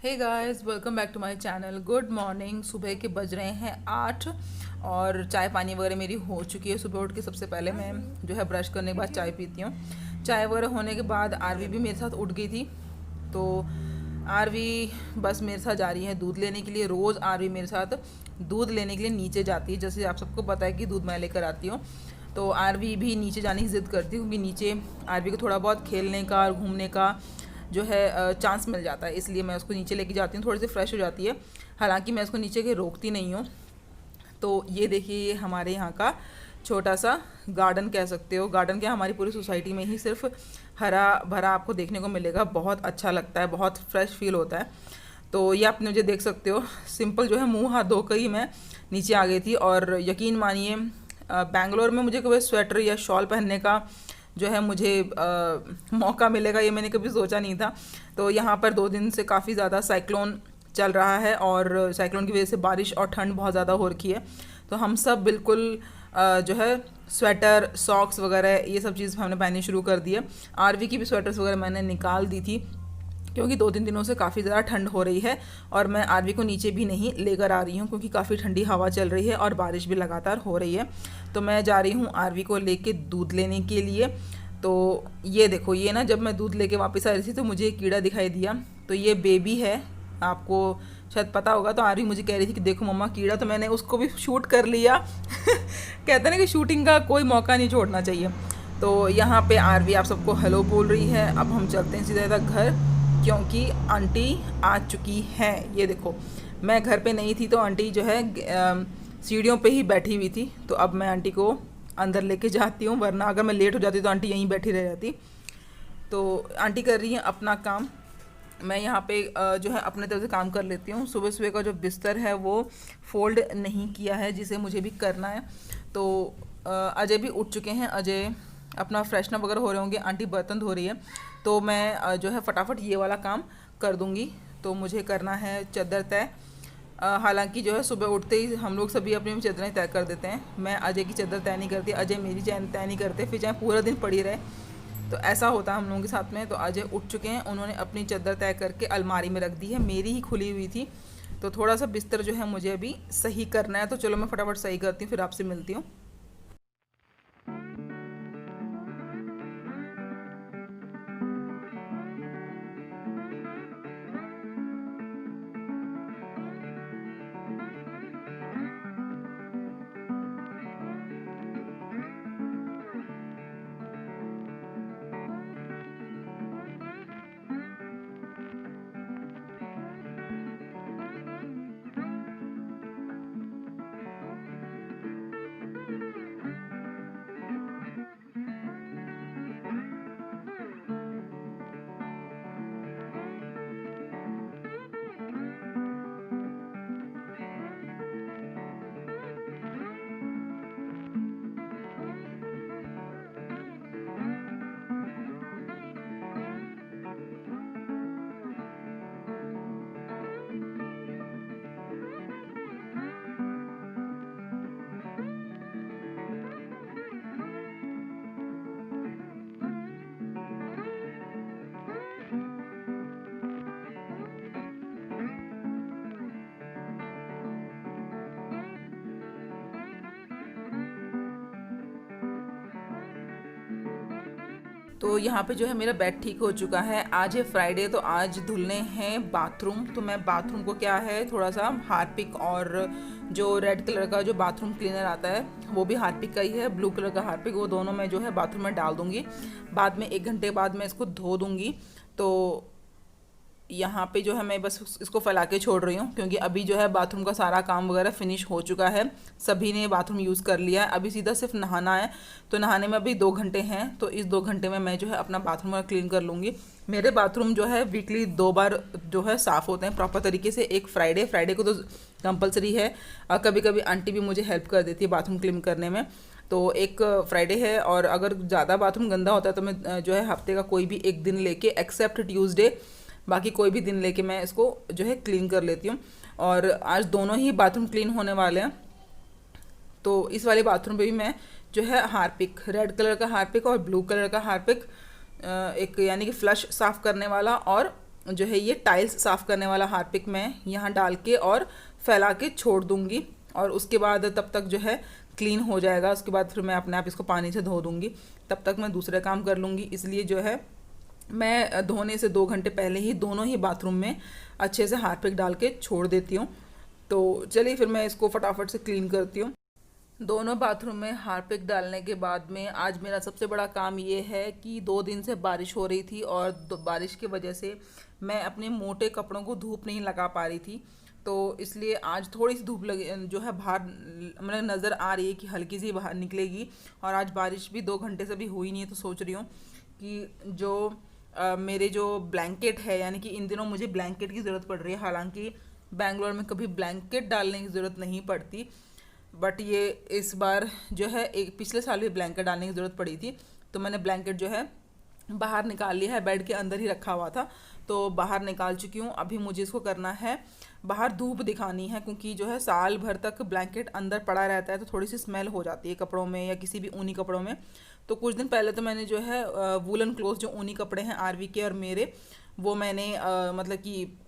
Hey guys, welcome back to my channel. Good morning. सुबह के बज रहे हैं 8 और चाय पानी वगैरह मेरी हो चुकी है। सुबह उठ के सबसे पहले मैं जो है ब्रश करने के बाद चाय पीती हूँ। चाय वगैरह होने के बाद आरवी भी मेरे साथ उठ गई थी, तो आरवी बस मेरे साथ जा रही है दूध लेने के लिए। रोज़ आरवी मेरे साथ दूध लेने के लिए नीचे जाती है। जैसे आप सबको पता है कि दूध मैं लेकर आती हूँ, तो आरवी भी नीचे जाने की ज़िद करती है, क्योंकि नीचे आरवी को थोड़ा बहुत खेलने का और घूमने का जो है चांस मिल जाता है। इसलिए मैं उसको नीचे लेके जाती हूँ, थोड़ी सी फ्रेश हो जाती है। हालांकि मैं उसको नीचे के रोकती नहीं हूँ। तो ये देखिए, ये हमारे यहाँ का छोटा सा गार्डन कह सकते हो। गार्डन क्या, हमारी पूरी सोसाइटी में ही सिर्फ हरा भरा आपको देखने को मिलेगा। बहुत अच्छा लगता है, बहुत फ्रेश फील होता है। तो ये आप मुझे देख सकते हो, सिंपल जो है मुंह हाथ धोकर ही मैं नीचे आ गई थी। और यकीन मानिए, बैंगलोर में मुझे कभी स्वेटर या शॉल पहनने का जो है मुझे मौका मिलेगा, ये मैंने कभी सोचा नहीं था। तो यहाँ पर 2 दिन से काफ़ी ज़्यादा साइक्लोन चल रहा है, और साइक्लोन की वजह से बारिश और ठंड बहुत ज़्यादा हो रखी है। तो हम सब बिल्कुल जो है स्वेटर, सॉक्स वगैरह ये सब चीज़ हमने पहननी शुरू कर दी है। आरवी की भी स्वेटर्स वगैरह मैंने निकाल दी थी, क्योंकि 2-3 दिनों से काफ़ी ज़्यादा ठंड हो रही है। और मैं आरवी को नीचे भी नहीं लेकर आ रही हूँ, क्योंकि काफ़ी ठंडी हवा चल रही है और बारिश भी लगातार हो रही है। तो मैं जा रही हूँ आरवी को लेके दूध लेने के लिए। तो ये देखो, ये ना, जब मैं दूध लेके वापस आ रही थी तो मुझे एक कीड़ा दिखाई दिया। तो ये बेबी है, आपको शायद पता होगा। तो आरवी मुझे कह रही थी कि देखो मम्मा कीड़ा, तो मैंने उसको भी शूट कर लिया। कहते हैं ना कि शूटिंग का कोई मौका नहीं छोड़ना चाहिए। तो यहाँ पे आरवी आप सबको हेलो बोल रही है। अब हम चलते हैं सीधा घर, क्योंकि आंटी आ चुकी हैं। ये देखो, मैं घर पे नहीं थी तो आंटी जो है सीढ़ियों पे ही बैठी हुई थी। तो अब मैं आंटी को अंदर लेके जाती हूँ, वरना अगर मैं लेट हो जाती तो आंटी यहीं बैठी रह जाती। तो आंटी कर रही हैं अपना काम, मैं यहाँ पे जो है अपने तरफ से काम कर लेती हूँ। सुबह सुबह का जो बिस्तर है वो फोल्ड नहीं किया है, जिसे मुझे भी करना है। तो अजय भी उठ चुके हैं, अजय अपना फ्रेशनअप वगैरह हो रहे होंगे, आंटी बर्तन धो रही है। तो मैं जो है फटाफट ये वाला काम कर दूँगी। तो मुझे करना है चादर तय। हालांकि जो है सुबह उठते ही हम लोग सभी अपनी अपनी चादरें तय कर देते हैं। मैं अजय की चादर तय नहीं करती, अजय मेरी चैन तय नहीं करते, फिर चाहे पूरा दिन पड़ी रहे। तो ऐसा होता है हम लोगों के साथ में। तो अजय उठ चुके हैं, उन्होंने अपनी चादर तय करके अलमारी में रख दी है, मेरी ही खुली हुई थी। तो थोड़ा सा बिस्तर जो है मुझे अभी सही करना है। तो चलो मैं फटाफट सही करती हूँ, फिर आपसे मिलती हूँ। तो यहाँ पे जो है मेरा बेड ठीक हो चुका है। आज है फ्राइडे, तो आज धुलने हैं बाथरूम। तो मैं बाथरूम को क्या है थोड़ा सा हार्पिक और जो रेड कलर का जो बाथरूम क्लीनर आता है वो भी हार्पिक का ही है, ब्लू कलर का हार्पिक, वो दोनों मैं जो है बाथरूम में डाल दूँगी। बाद में 1 घंटे बाद मैं इसको धो दूँगी। तो यहाँ पे जो है मैं बस इसको फैला के छोड़ रही हूँ, क्योंकि अभी जो है बाथरूम का सारा काम वगैरह फिनिश हो चुका है, सभी ने बाथरूम यूज़ कर लिया है। अभी सीधा सिर्फ नहाना है, तो नहाने में अभी 2 घंटे हैं। तो इस 2 घंटे में मैं जो है अपना बाथरूम क्लीन कर लूँगी। मेरे बाथरूम जो है वीकली 2 बार जो है साफ़ होते हैं प्रॉपर तरीके से। एक फ्राइडे को तो कंपलसरी है, और कभी कभी आंटी भी मुझे हेल्प कर देती है बाथरूम क्लीन करने में। तो एक फ्राइडे है, और अगर ज़्यादा बाथरूम गंदा होता है तो मैं जो है हफ्ते का कोई भी एक दिन लेके, एक्सेप्ट ट्यूसडे, बाकी कोई भी दिन लेके मैं इसको जो है क्लीन कर लेती हूँ। और आज दोनों ही बाथरूम क्लीन होने वाले हैं। तो इस वाले बाथरूम पे भी मैं जो है हार्पिक, रेड कलर का हार्पिक और ब्लू कलर का हार्पिक, एक यानी कि फ्लश साफ़ करने वाला और जो है ये टाइल्स साफ़ करने वाला हार्पिक मैं यहाँ डाल के और फैला के छोड़ दूँगी। और उसके बाद तब तक जो है क्लीन हो जाएगा। उसके बाद फिर मैं अपने आप इसको पानी से धो दूँगी, तब तक मैं दूसरे काम कर लूँगी। इसलिए जो है मैं धोने से 2 घंटे पहले ही दोनों ही बाथरूम में अच्छे से हार्पिक डाल के छोड़ देती हूँ। तो चलिए फिर मैं इसको फटाफट से क्लीन करती हूँ। दोनों बाथरूम में हार्पिक डालने के बाद में आज मेरा सबसे बड़ा काम ये है कि 2 दिन से बारिश हो रही थी, और बारिश की वजह से मैं अपने मोटे कपड़ों को धूप नहीं लगा पा रही थी। तो इसलिए आज थोड़ी सी धूप लगे जो है बाहर मतलब नज़र आ रही है कि हल्की सी बाहर निकलेगी। और आज बारिश भी 2 घंटे से भी हुई नहीं है, तो सोच रही हूँ कि जो मेरे जो ब्लैंकेट है, यानी कि इन दिनों मुझे ब्लैंकेट की ज़रूरत पड़ रही है। हालांकि बैंगलोर में कभी ब्लैंकेट डालने की ज़रूरत नहीं पड़ती, बट ये इस बार जो है एक पिछले साल भी ब्लैंकेट डालने की ज़रूरत पड़ी थी। तो मैंने ब्लैंकेट जो है बाहर निकाल लिया है, बेड के अंदर ही रखा हुआ था, तो बाहर निकाल चुकी हूँ। अभी मुझे इसको करना है बाहर धूप दिखानी है, क्योंकि जो है साल भर तक ब्लैंकेट अंदर पड़ा रहता है तो थोड़ी सी स्मेल हो जाती है कपड़ों में या किसी भी ऊनी कपड़ों में। तो कुछ दिन पहले तो मैंने जो है वूलन क्लोथ, जो ऊनी कपड़े हैं आरवी के और मेरे, वो मैंने मतलब कि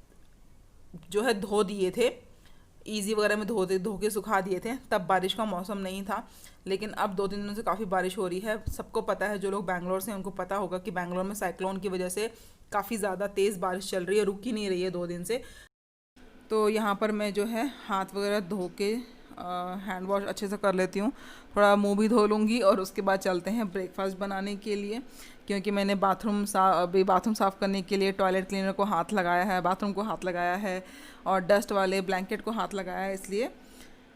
जो है धो दिए थे, ईजी वगैरह में धो के सुखा दिए थे। तब बारिश का मौसम नहीं था, लेकिन अब 2-3 दिनों से काफ़ी बारिश हो रही है। सबको पता है, जो लोग बैंगलोर से हैं उनको पता होगा कि बैंगलोर में साइक्लोन की वजह से काफ़ी ज़्यादा तेज़ बारिश चल रही है, रुक ही नहीं रही है 2 दिन से। तो यहाँ पर मैं जो है हाथ वगैरह धो के हैंड वॉश अच्छे से कर लेती हूँ, थोड़ा मुंह भी धो लूँगी, और उसके बाद चलते हैं ब्रेकफास्ट बनाने के लिए। क्योंकि मैंने बाथरूम साफ़ करने के लिए टॉयलेट क्लीनर को हाथ लगाया है, बाथरूम को हाथ लगाया है, और डस्ट वाले ब्लैंकेट को हाथ लगाया है। इसलिए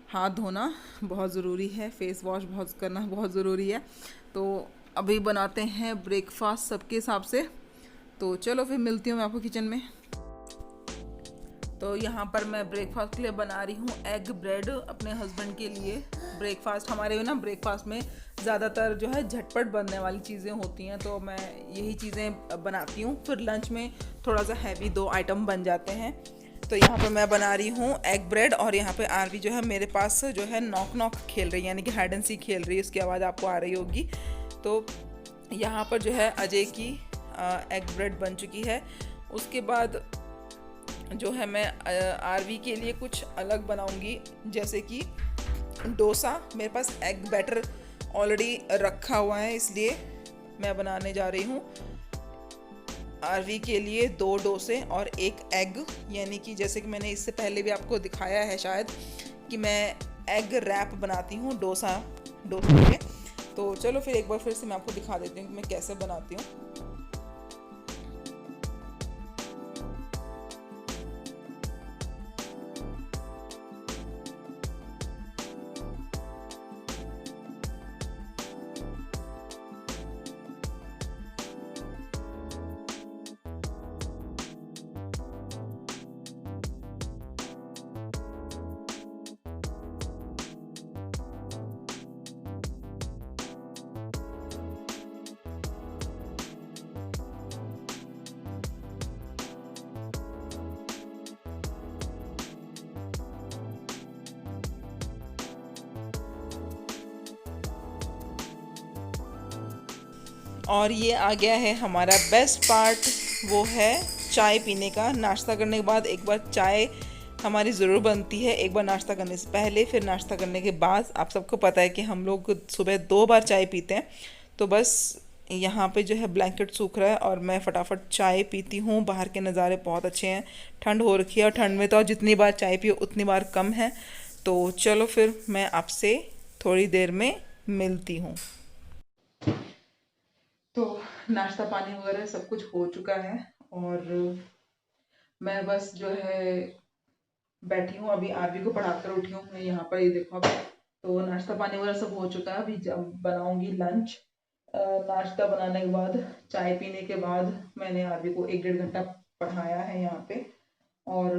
हाथ धोना बहुत ज़रूरी है, फेस वॉश बहुत करना बहुत ज़रूरी है। तो अभी बनाते हैं ब्रेकफास्ट सबके हिसाब से। तो चलो फिर मिलती हूँ मैं आपको किचन में। तो यहाँ पर मैं ब्रेकफास्ट के लिए बना रही हूँ एग ब्रेड अपने हस्बैंड के लिए। ब्रेकफास्ट हमारे ना ब्रेकफास्ट में ज़्यादातर जो है झटपट बनने वाली चीज़ें होती हैं, तो मैं यही चीज़ें बनाती हूँ। फिर लंच में थोड़ा सा हैवी 2 आइटम बन जाते हैं। तो यहाँ पर मैं बना रही हूँ एग ब्रेड, और यहाँ पे आरवी जो है मेरे पास जो है नॉक खेल रही है, यानी कि हाइड एंड सीक खेल रही है, उसकी आवाज़ आपको आ रही होगी। तो यहाँ पर जो है अजय की एग ब्रेड बन चुकी है। उसके बाद जो है मैं आरवी के लिए कुछ अलग बनाऊंगी, जैसे कि डोसा। मेरे पास एग बैटर ऑलरेडी रखा हुआ है, इसलिए मैं बनाने जा रही हूँ आरवी के लिए 2 डोसे और 1 एग। यानी कि जैसे कि मैंने इससे पहले भी आपको दिखाया है शायद, कि मैं एग रैप बनाती हूँ डोसा के। तो चलो फिर एक बार फिर से मैं आपको दिखा देती हूँ कि मैं कैसे बनाती हूँ। और ये आ गया है हमारा बेस्ट पार्ट, वो है चाय पीने का। नाश्ता करने के बाद एक बार चाय हमारी ज़रूर बनती है, एक बार नाश्ता करने से पहले, फिर नाश्ता करने के बाद। आप सबको पता है कि हम लोग सुबह 2 बार चाय पीते हैं। तो बस यहाँ पे जो है ब्लैंकेट सूख रहा है और मैं फटाफट चाय पीती हूँ। बाहर के नज़ारे बहुत अच्छे हैं। ठंड हो रखी है और ठंड में तो जितनी बार चाय पियो उतनी बार कम है। तो चलो फिर मैं आपसे थोड़ी देर में मिलती हूँ। तो नाश्ता पानी वगैरह सब कुछ हो चुका है और मैं बस जो है बैठी हूँ। अभी आरवी को पढ़ाकर उठी हूँ मैं यहाँ पर, ये देखो। अब तो नाश्ता पानी वगैरह सब हो चुका है। अभी जब बनाऊंगी लंच। नाश्ता बनाने के बाद, चाय पीने के बाद मैंने आरवी को 1 डेढ़ घंटा पढ़ाया है यहाँ पे। और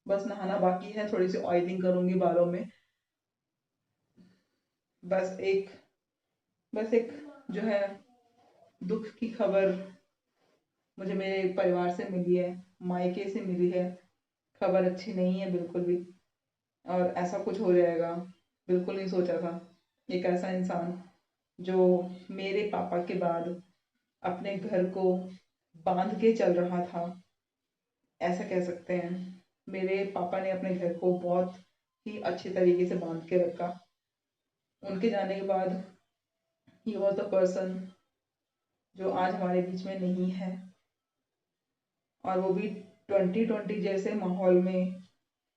बस नहाना बाकी है, थोड़ी सी ऑयलिंग करूंगी बालों में। बस एक बस एक जो है दुख की खबर मुझे मेरे परिवार से मिली है, मायके से मिली है। खबर अच्छी नहीं है बिल्कुल भी। और ऐसा कुछ हो जाएगा बिल्कुल नहीं सोचा था। एक ऐसा इंसान जो मेरे पापा के बाद अपने घर को बांध के चल रहा था, ऐसा कह सकते हैं। मेरे पापा ने अपने घर को बहुत ही अच्छे तरीके से बांध के रखा। उनके जाने के बाद ही वॉज द पर्सन जो आज हमारे बीच में नहीं है। और वो भी 2020 जैसे माहौल में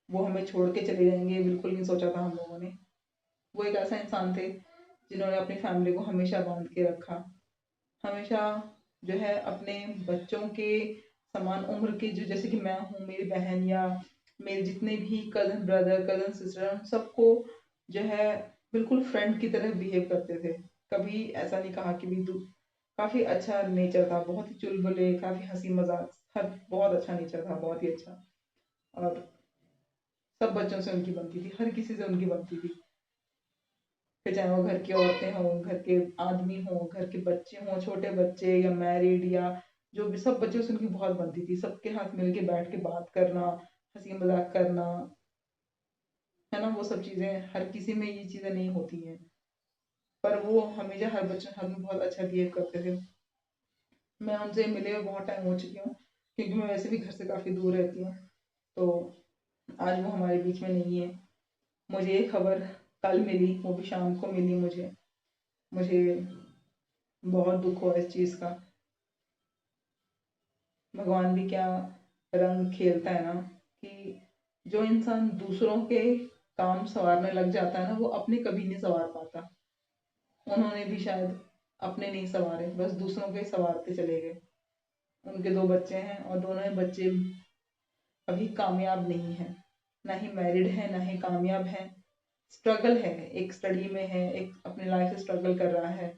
वो हमें छोड़ के चले जाएंगे, बिल्कुल नहीं सोचा था हम लोगों ने। वो एक ऐसा इंसान थे जिन्होंने अपनी फैमिली को हमेशा बांध के रखा। हमेशा जो है अपने बच्चों के समान उम्र के, जो जैसे कि मैं हूँ, मेरी बहन या मेरे जितने भी कज़न ब्रदर कज़न सिस्टर, सबको जो है बिल्कुल फ्रेंड की तरह बिहेव करते थे। कभी ऐसा नहीं कहा कि भी तू। काफ़ी अच्छा नेचर था, बहुत ही चुलबुले, काफ़ी हंसी मजाक, हर बहुत अच्छा नेचर था, बहुत ही अच्छा। और सब बच्चों से उनकी बनती थी, हर किसी से उनकी बनती थी। फिर चाहे वो घर की औरतें हों, घर के आदमी हों, घर के बच्चे हों, छोटे बच्चे या मैरिड या जो भी, सब बच्चों से उनकी बहुत बनती थी। सबके हाथ मिलके बैठ के बात करना, हंसी मजाक करना, है ना। वो सब चीज़ें हर किसी में ये चीज़ें नहीं होती हैं। पर वो हमेशा हर बच्चे हर में बहुत अच्छा बिहेव करते थे। मैं उनसे मिले हुए बहुत टाइम हो चुकी हूँ, क्योंकि मैं वैसे भी घर से काफ़ी दूर रहती हूँ। तो आज वो हमारे बीच में नहीं है। मुझे ये खबर कल मिली, वो भी शाम को मिली मुझे। मुझे बहुत दुख हुआ इस चीज़ का। भगवान भी क्या रंग खेलता है ना, कि जो इंसान दूसरों के काम संवारने लग जाता है ना, वो अपने कभी नहीं संवार पाता। उन्होंने भी शायद अपने नहीं संवारे, बस दूसरों के संवारते चले गए। उनके 2 बच्चे हैं और दोनों ही बच्चे अभी कामयाब नहीं है, ना ही मैरिड है ना ही कामयाब है। स्ट्रगल है, एक स्टडी में है, एक अपनी लाइफ से स्ट्रगल कर रहा है।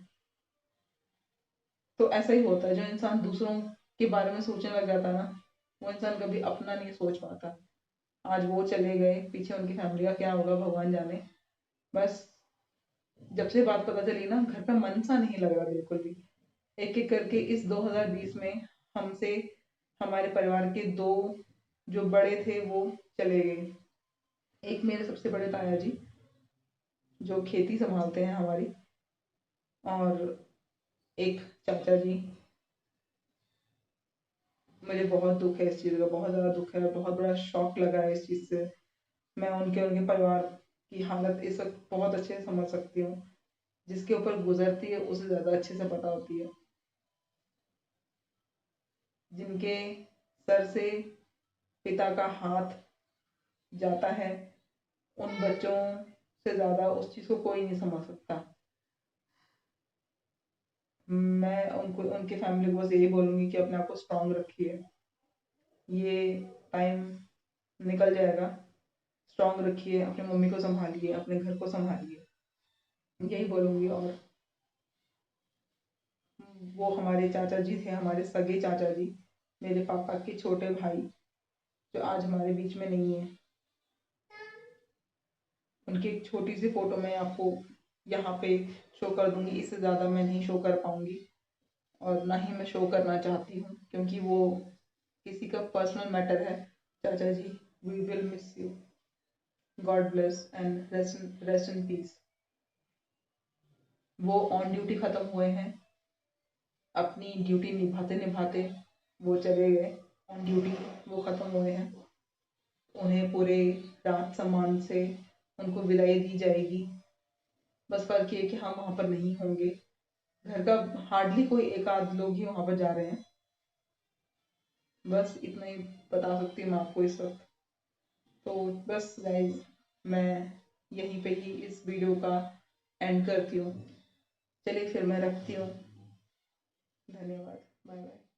तो ऐसा ही होता है, जो इंसान दूसरों के बारे में सोचने लग जाता है ना, वो इंसान कभी अपना नहीं सोच पाता। आज वो चले गए, पीछे उनकी फैमिली का क्या होगा भगवान जाने। बस जब से बात पता चली ना, घर का मन सा नहीं लग रहा बिल्कुल भी। एक एक करके इस 2020 में हमसे हमारे परिवार के 2 जो बड़े थे वो चले गए। एक मेरे सबसे बड़े ताया जी, जो खेती संभालते हैं हमारी, और एक चाचा जी। मुझे बहुत दुख है इस चीज़ का, बहुत ज़्यादा दुख है, बहुत बड़ा शॉक लगा है इस चीज़ से। मैं उनके उनके परिवार की हालत इस वक्त बहुत अच्छे से समझ सकती हूँ। जिसके ऊपर गुजरती है उसे ज़्यादा अच्छे से पता होती है। जिनके सर से पिता का हाथ जाता है, उन बच्चों से ज़्यादा उस चीज़ को कोई नहीं समझ सकता। मैं उनको, उनके फैमिली को बस यही बोलूँगी कि अपने आप को स्ट्रांग रखिए। ये टाइम निकल जाएगा। स्ट्रांग रखिए, अपनी मम्मी को संभालिए, अपने घर को संभालिए, यही बोलूँगी। और वो हमारे चाचा जी थे, हमारे सगे चाचा जी, मेरे पापा के छोटे भाई, जो आज हमारे बीच में नहीं है। उनकी एक छोटी सी फोटो मैं आपको यहाँ पे शो कर दूंगी, इससे ज़्यादा मैं नहीं शो कर पाऊंगी। और ना ही मैं शो करना चाहती हूँ, क्योंकि वो किसी का पर्सनल मैटर है। चाचा जी, we will miss you. God bless and rest in peace. वो ऑन ड्यूटी ख़त्म हुए हैं, अपनी ड्यूटी निभाते निभाते वो चले गए। ऑन ड्यूटी वो ख़त्म हुए हैं। उन्हें पूरे राज सम्मान से उनको विदाई दी जाएगी। बस फ़र्क ये है कि हम वहाँ पर नहीं होंगे। घर का हार्डली कोई एक आध लोग ही वहाँ पर जा रहे हैं। बस इतना ही बता सकती हूँ मैं आपको इस वक्त। तो बस गाइज, मैं यहीं पे ही इस वीडियो का एंड करती हूँ। चलिए फिर मैं रखती हूँ। धन्यवाद। Bye bye.